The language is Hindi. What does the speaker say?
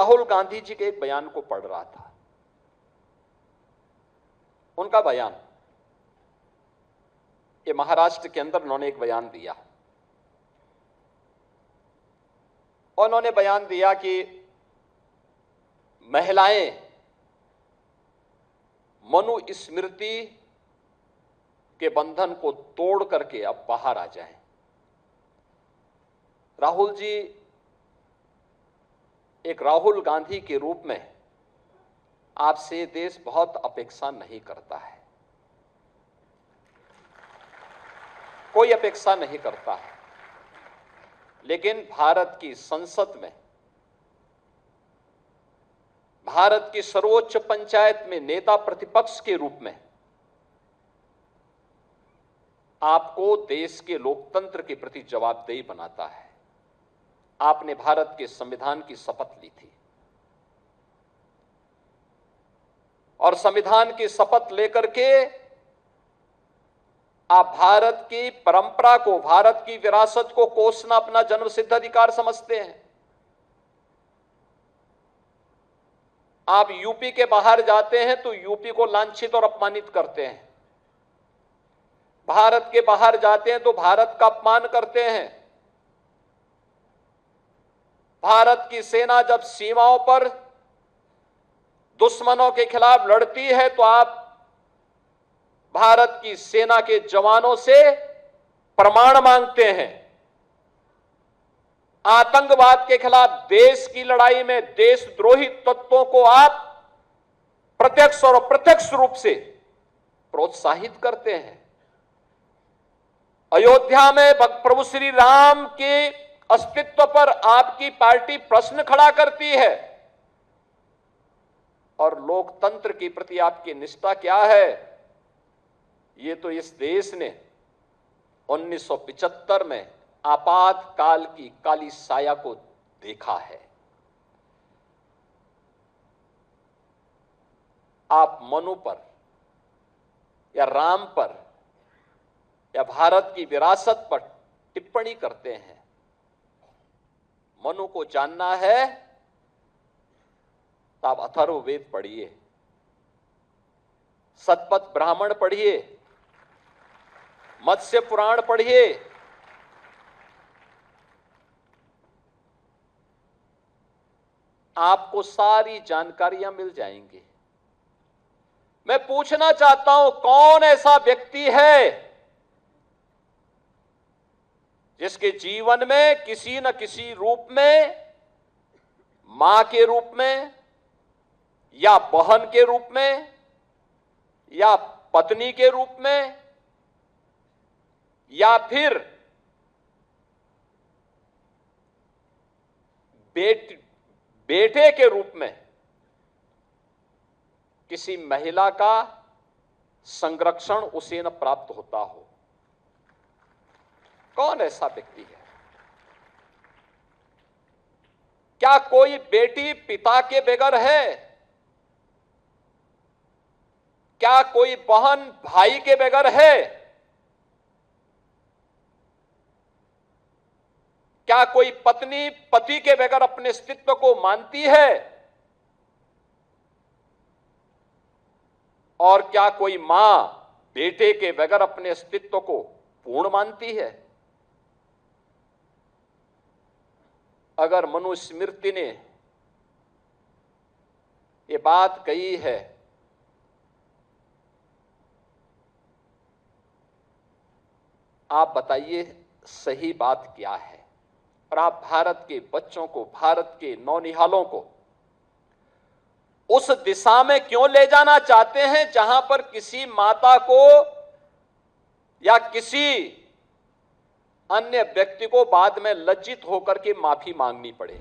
राहुल गांधी जी के एक बयान को पढ़ रहा था। उनका बयान, ये महाराष्ट्र के अंदर उन्होंने एक बयान दिया और उन्होंने बयान दिया कि महिलाएं मनुस्मृति के बंधन को तोड़ करके अब बाहर आ जाएं। राहुल जी एक राहुल गांधी के रूप में आपसे देश बहुत अपेक्षा नहीं करता है, कोई अपेक्षा नहीं करता है, लेकिन भारत की संसद में, भारत की सर्वोच्च पंचायत में नेता प्रतिपक्ष के रूप में आपको देश के लोकतंत्र के प्रति जवाबदेही बनाता है। आपने भारत के संविधान की शपथ ली थी और संविधान की शपथ लेकर के आप भारत की परंपरा को, भारत की विरासत को कोसना अपना जन्मसिद्ध अधिकार समझते हैं। आप यूपी के बाहर जाते हैं तो यूपी को लांछित और अपमानित करते हैं, भारत के बाहर जाते हैं तो भारत का अपमान करते हैं। भारत की सेना जब सीमाओं पर दुश्मनों के खिलाफ लड़ती है तो आप भारत की सेना के जवानों से प्रमाण मांगते हैं। आतंकवाद के खिलाफ देश की लड़ाई में देशद्रोही तत्वों को आप प्रत्यक्ष और अप्रत्यक्ष रूप से प्रोत्साहित करते हैं। अयोध्या में प्रभु श्री राम के अस्तित्व पर आपकी पार्टी प्रश्न खड़ा करती है और लोकतंत्र के प्रति आपकी निष्ठा क्या है, ये तो इस देश ने 1975 में आपातकाल की काली साया को देखा है। आप मनु पर या राम पर या भारत की विरासत पर टिप्पणी करते हैं। मनु को जानना है तो आप अथर्ववेद पढ़िए, शतपथ ब्राह्मण पढ़िए, मत्स्य पुराण पढ़िए। आपको सारी जानकारियां मिल जाएंगी। मैं पूछना चाहता हूं, कौन ऐसा व्यक्ति है जिसके जीवन में किसी न किसी रूप में, मां के रूप में या बहन के रूप में या पत्नी के रूप में या फिर बेटे के रूप में किसी महिला का संरक्षण उसे न प्राप्त होता हो? कौन ऐसा व्यक्ति है? क्या कोई बेटी पिता के बगैर है? क्या कोई बहन भाई के बगैर है? क्या कोई पत्नी पति के बगैर अपने अस्तित्व को मानती है? और क्या कोई मां बेटे के बगैर अपने अस्तित्व को पूर्ण मानती है? अगर मनुस्मृति ने ये बात कही है आप बताइए सही बात क्या है? और आप भारत के बच्चों को, भारत के नौनिहालों को उस दिशा में क्यों ले जाना चाहते हैं जहां पर किसी माता को या किसी अन्य व्यक्ति को बाद में लज्जित होकर के माफी मांगनी पड़े?